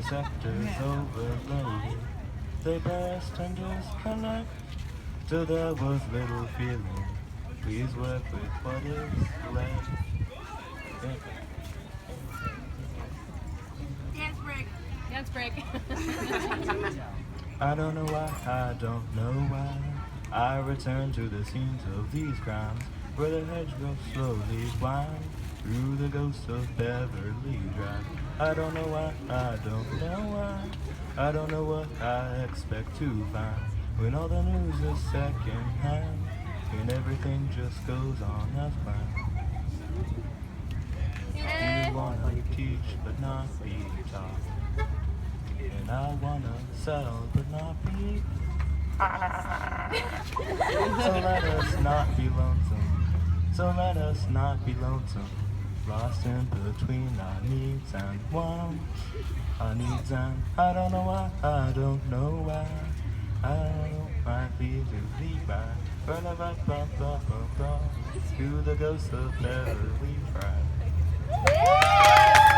sectors overloaded. They burst and disconnect till there was little feeling. Please work with what is left. Dance break. Dance break. I don't know why, I don't know why I return to the scenes of these crimes, where the hedgerows slowly wind through the ghosts of Beverly Drive. I don't know why, I don't know why I don't know what I expect to find when all the news is secondhand and everything just goes on as planned. You wanna teach but not be taught, and I wanna sell but not be. So let us not be lonesome. So let us not be lonesome. Lost in between our needs and wants. Our needs and I don't know why. I don't know why. I don't know my feet to lead by. To the ghost of Beverly Drive.